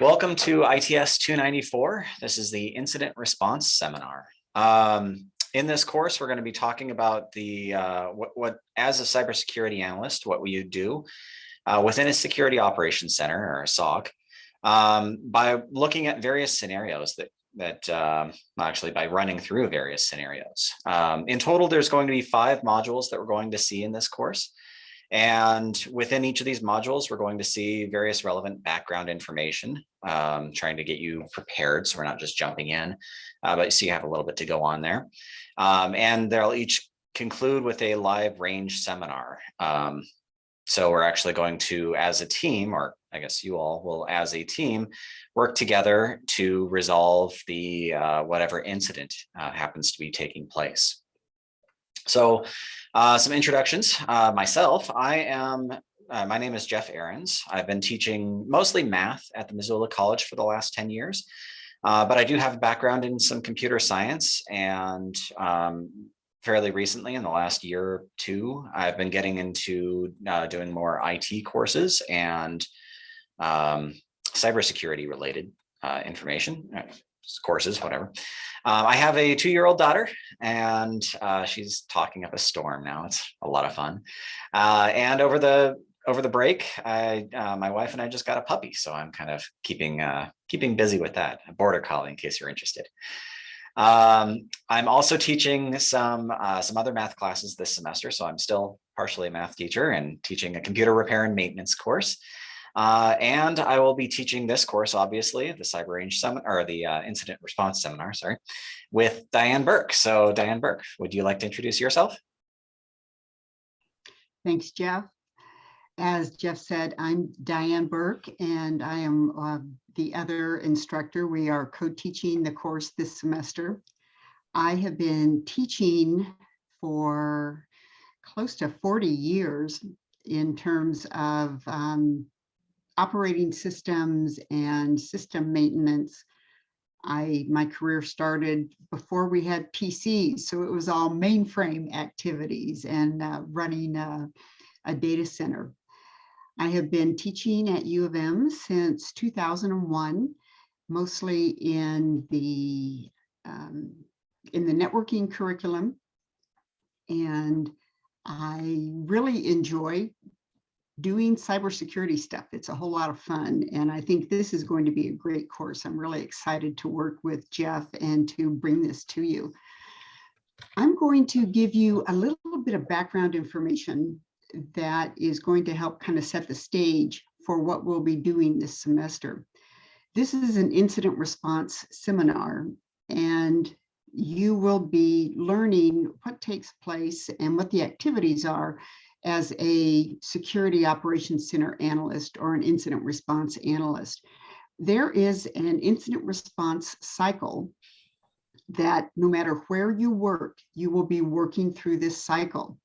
Welcome to ITS 294. This is the Incident Response Seminar. In this course, we're going to be talking about the what as a cybersecurity analyst, what we do within a security operations center or a SOC by looking at various scenarios by running through various scenarios. In total, there's going to be 5 modules that we're going to see in this course. And within each of these modules, we're going to see various relevant background information, trying to get you prepared so we're not just jumping in, but so you have a little bit to go on there. And they'll each conclude with a live range seminar. So we're actually going to, as a team, or I guess you all will, as a team, work together to resolve the whatever incident happens to be taking place. So some introductions. Myself, my name is Jeff Ahrens. I've been teaching mostly math at the Missoula College for the last 10 years, but I do have a background in some computer science, and fairly recently, in the last year or two, I've been getting into doing more IT courses and cybersecurity related information. Courses, whatever. I have a 2-year-old daughter, and she's talking up a storm now. It's a lot of fun. And over the break, my wife and I just got a puppy, so I'm kind of keeping busy with that. A border collie, in case you're interested. I'm also teaching some other math classes this semester, so I'm still partially a math teacher and teaching a computer repair and maintenance course. And I will be teaching this course, obviously, the Cyber Range Seminar, or the Incident Response Seminar, sorry, with Dianne Burke. So Dianne Burke, would you like to introduce yourself? Thanks, Jeff. As Jeff said, I'm Dianne Burke, and I am the other instructor. We are co-teaching the course this semester. I have been teaching for close to 40 years in terms of operating systems and system maintenance. My career started before we had PCs, so it was all mainframe activities and running a data center. I have been teaching at U of M since 2001, mostly in the networking curriculum, and I really enjoy doing cybersecurity stuff. It's a whole lot of fun, and I think this is going to be a great course. I'm really excited to work with Jeff and to bring this to you. I'm going to give you a little bit of background information that is going to help kind of set the stage for what we'll be doing this semester. This is an incident response seminar, and you will be learning what takes place and what the activities are as a security operations center analyst or an incident response analyst. There is an incident response cycle that no matter where you work, you will be working through this cycle.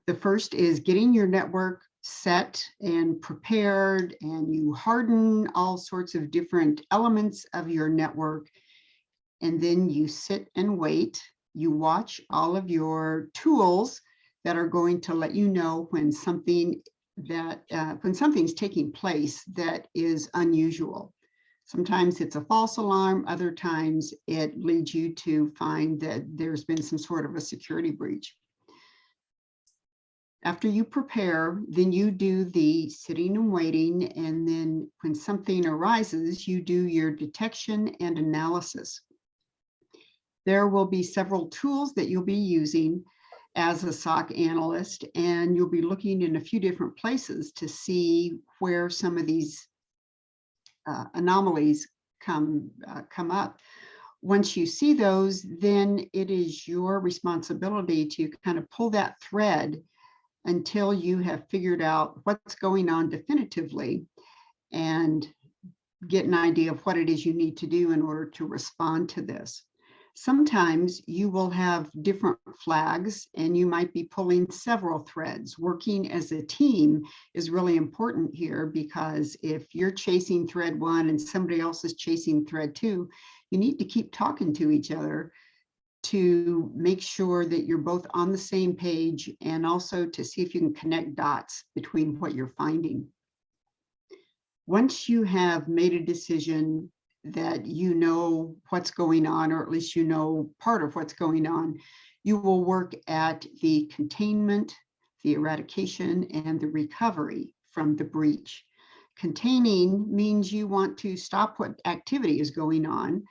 The first is getting your network set and prepared, and you harden all sorts of different elements of your network. And then you sit and wait. You watch all of your tools that are going to let you know when something's taking place that is unusual. Sometimes it's a false alarm. Other times it leads you to find that there's been some sort of a security breach. After you prepare, then you do the sitting and waiting, and then when something arises, you do your detection and analysis. There will be several tools that you'll be using as a SOC analyst, and you'll be looking in a few different places to see where some of these anomalies come up. Once you see those, then it is your responsibility to kind of pull that thread until you have figured out what's going on definitively and get an idea of what it is you need to do in order to respond to this. Sometimes you will have different flags, and you might be pulling several threads. Working as a team is really important here, because if you're chasing thread 1 and somebody else is chasing thread 2, you need to keep talking to each other to make sure that you're both on the same page, and also to see if you can connect dots between what you're finding. Once you have made a decision that you know what's going on, or at least you know part of what's going on, you will work at the containment, the eradication, and the recovery from the breach. Containing means you want to stop what activity is going on.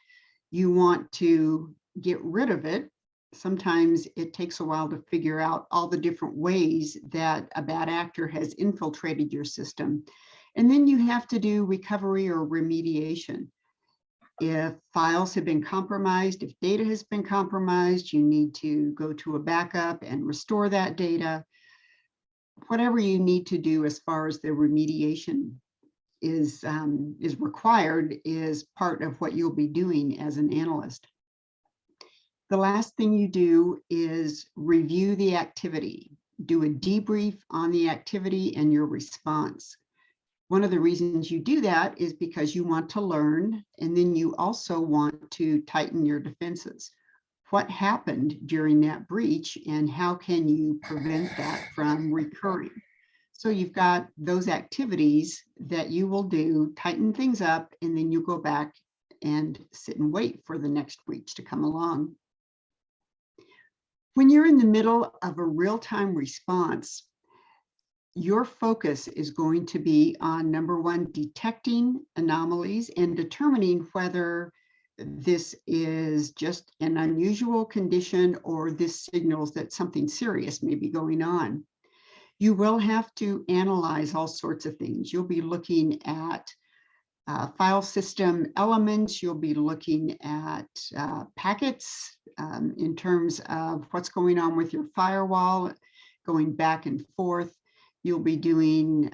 You want to get rid of it. Sometimes it takes a while to figure out all the different ways that a bad actor has infiltrated your system. And then you have to do recovery or remediation. If files have been compromised, if data has been compromised, you need to go to a backup and restore that data. Whatever you need to do as far as the remediation is required is part of what you'll be doing as an analyst. The last thing you do is review the activity, do a debrief on the activity and your response. One of the reasons you do that is because you want to learn, and then you also want to tighten your defenses. What happened during that breach, and how can you prevent that from recurring? So you've got those activities that you will do, tighten things up, and then you go back and sit and wait for the next breach to come along. When you're in the middle of a real-time response, your focus is going to be on, number one, detecting anomalies and determining whether this is just an unusual condition or this signals that something serious may be going on. You will have to analyze all sorts of things. You'll be looking at file system elements. You'll be looking at packets in terms of what's going on with your firewall, going back and forth. You'll be doing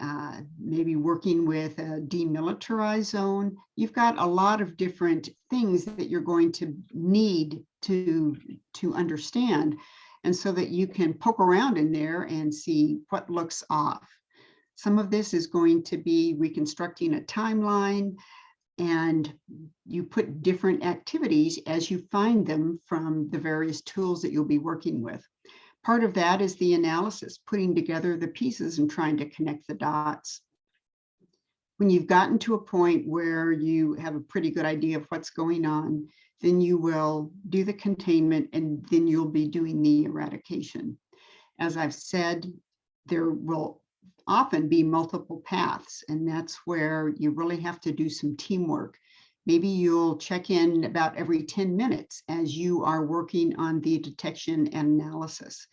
maybe working with a demilitarized zone. You've got a lot of different things that you're going to need to understand, and so that you can poke around in there and see what looks off. Some of this is going to be reconstructing a timeline, and you put different activities as you find them from the various tools that you'll be working with. Part of that is the analysis, putting together the pieces and trying to connect the dots. When you've gotten to a point where you have a pretty good idea of what's going on, then you will do the containment, and then you'll be doing the eradication. As I've said, there will often be multiple paths, and that's where you really have to do some teamwork. Maybe you'll check in about every 10 minutes as you are working on the detection and analysis,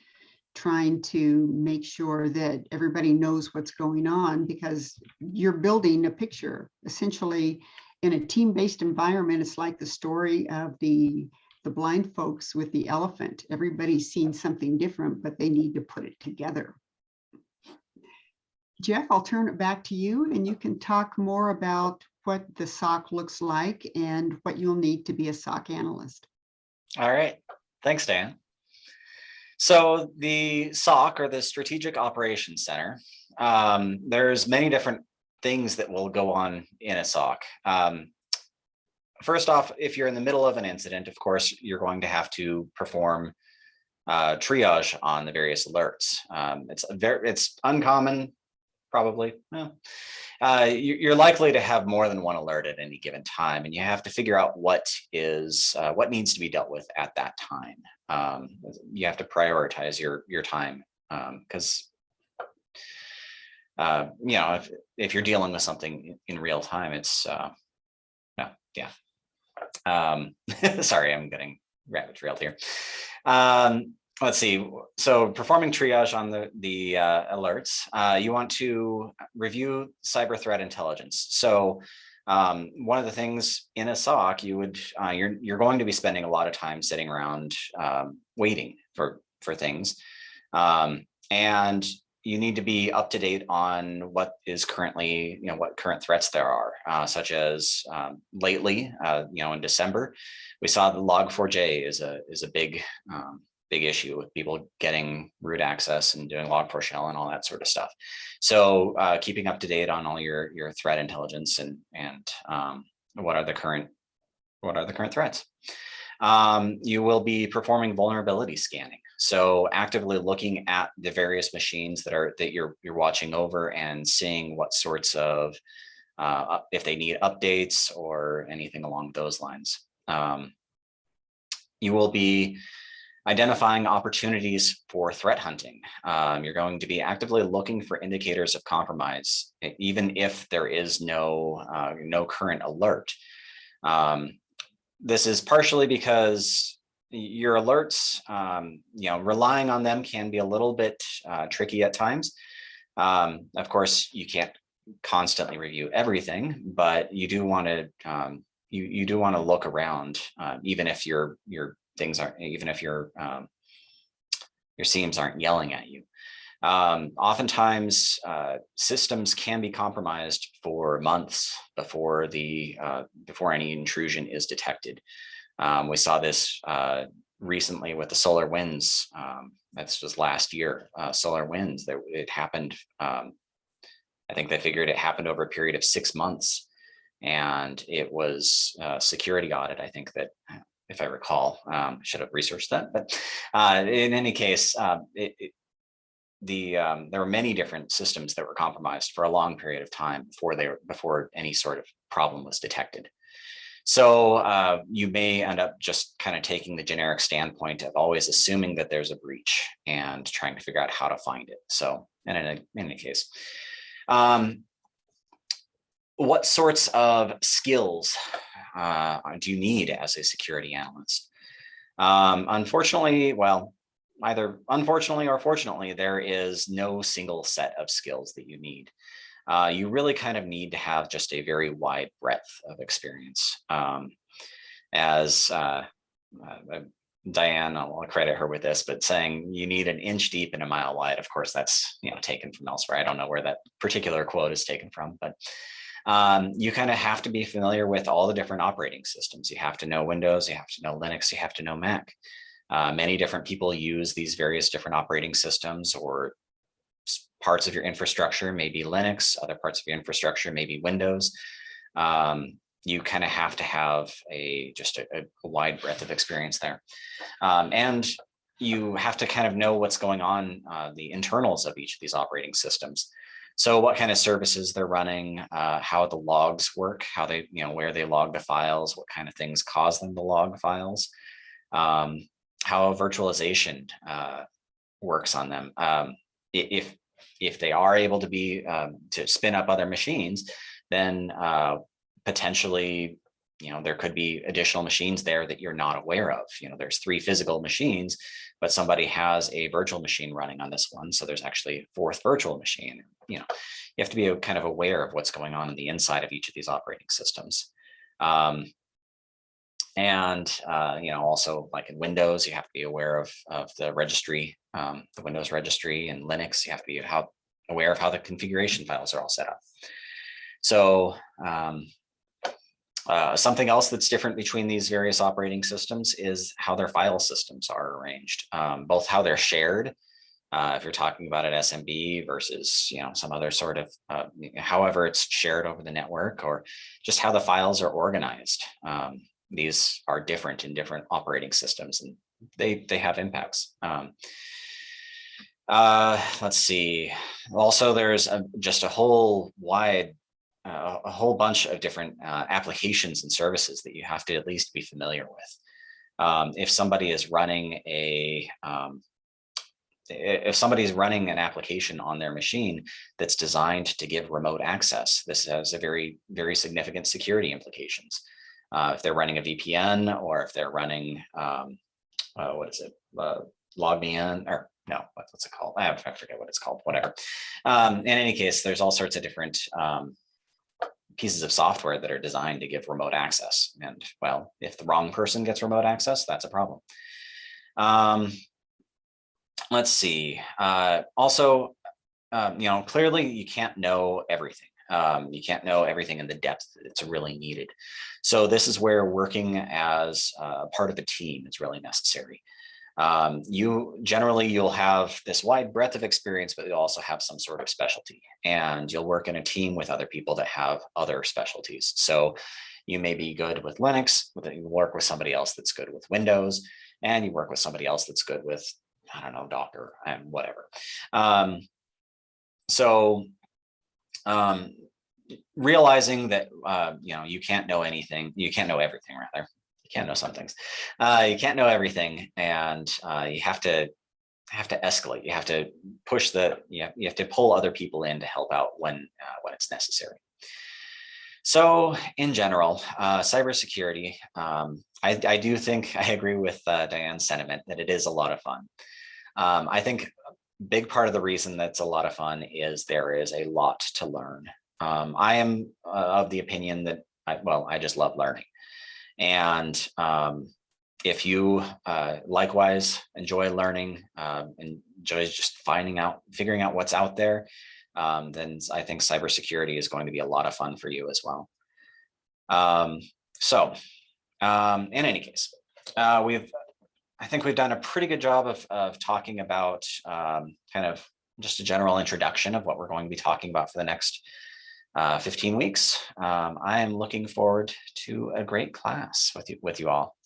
trying to make sure that everybody knows what's going on, because you're building a picture. Essentially, in a team-based environment, it's like the story of the blind folks with the elephant. Everybody's seen something different, but they need to put it together. Jeff, I'll turn it back to you, and you can talk more about what the SOC looks like and what you'll need to be a SOC analyst. All right. Thanks, Dan. So the SOC, or the Strategic Operations Center, there's many different things that will go on in a SOC. First off, if you're in the middle of an incident, of course, you're going to have to perform triage on the various alerts. It's uncommon, probably. You're likely to have more than one alert at any given time, and you have to figure out what needs to be dealt with at that time. You have to prioritize your time, because if you're dealing with something in real time, it's sorry, I'm getting rabbit trailed here. Let's see. So performing triage on the alerts, you want to review cyber threat intelligence. So one of the things in a SOC, you're going to be spending a lot of time sitting around waiting for things, and you need to be up to date on what is currently, what current threats there are, such as lately, in December, we saw the Log4j is a big issue with people getting root access and doing Log4Shell and all that sort of stuff. So keeping up to date on all your threat intelligence and what are the current threats. You will be performing vulnerability scanning. So actively looking at the various machines that you're watching over and seeing what sorts of if they need updates or anything along those lines. You will be identifying opportunities for threat hunting. You're going to be actively looking for indicators of compromise, even if there is no current alert. This is partially because your alerts, relying on them can be a little bit tricky at times. Of course, you can't constantly review everything, but you do want to you do want to look around, even if your things aren't, even if your SIEMs aren't yelling at you. Oftentimes, systems can be compromised for months before any intrusion is detected. We saw this recently with the solar winds. This was last year. Solar winds. That it happened. I think they figured it happened over a period of 6 months, and it was a security audit. I think that, if I recall, should have researched that. But in any case, there were many different systems that were compromised for a long period of time before any sort of problem was detected. So you may end up just kind of taking the generic standpoint of always assuming that there's a breach and trying to figure out how to find it. So, and in any case, what sorts of skills do you need as a security analyst? Unfortunately, well, either unfortunately or fortunately, there is no single set of skills that you need. You really kind of need to have just a very wide breadth of experience. As Dianne, I'll credit her with this, but saying you need an inch deep and a mile wide. Of course, that's taken from elsewhere. I don't know where that particular quote is taken from, but you kind of have to be familiar with all the different operating systems. You have to know Windows, you have to know Linux, you have to know Mac. Many different people use these various different operating systems, or parts of your infrastructure may be Linux, other parts of your infrastructure may be Windows. You kind of have to have just a wide breadth of experience there. And you have to kind of know what's going on, the internals of each of these operating systems. So what kind of services they're running, how the logs work, how they, where they log the files, what kind of things cause them to log files, how virtualization works on them. If they are able to be to spin up other machines, then potentially, there could be additional machines there that you're not aware of. There's 3 physical machines, but somebody has a virtual machine running on this one. So there's actually a 4th virtual machine. You have to be kind of aware of what's going on the inside of each of these operating systems. Also, like in Windows, you have to be aware of the registry, the Windows registry, and Linux, you have to be aware of how the configuration files are all set up. So something else that's different between these various operating systems is how their file systems are arranged, both how they're shared. If you're talking about an SMB versus some other sort of, however it's shared over the network, or just how the files are organized. These are different in different operating systems, and they have impacts. Let's see. Also, there's just a whole bunch of different applications and services that you have to at least be familiar with. If somebody is running an application on their machine that's designed to give remote access, this has a very, very significant security implications. If they're running a VPN, or if they're running, log me in, or no, what's it called? I forget what it's called, whatever. In any case, there's all sorts of different pieces of software that are designed to give remote access. And well, if the wrong person gets remote access, that's a problem. Let's see. Also, clearly you can't know everything. You can't know everything in the depth that's really needed. So this is where working as part of a team is really necessary. You'll have this wide breadth of experience, but you'll also have some sort of specialty, and you'll work in a team with other people that have other specialties. So you may be good with Linux, but then you work with somebody else that's good with Windows, and you work with somebody else that's good with, I don't know, Docker and whatever. realizing that, you can't know anything, you can't know everything, rather. You can't know some things. You can't know everything, and you have to escalate. You have to push you have to pull other people in to help out when it's necessary. So in general, cybersecurity, I do think I agree with Diane's sentiment that it is a lot of fun. I think a big part of the reason that's a lot of fun is there is a lot to learn. I am of the opinion that, I just love learning. And if you likewise enjoy learning, enjoy just figuring out what's out there, then I think cybersecurity is going to be a lot of fun for you as well. In any case, I think we've done a pretty good job of talking about kind of just a general introduction of what we're going to be talking about for the next 15 weeks. I am looking forward to a great class with you all.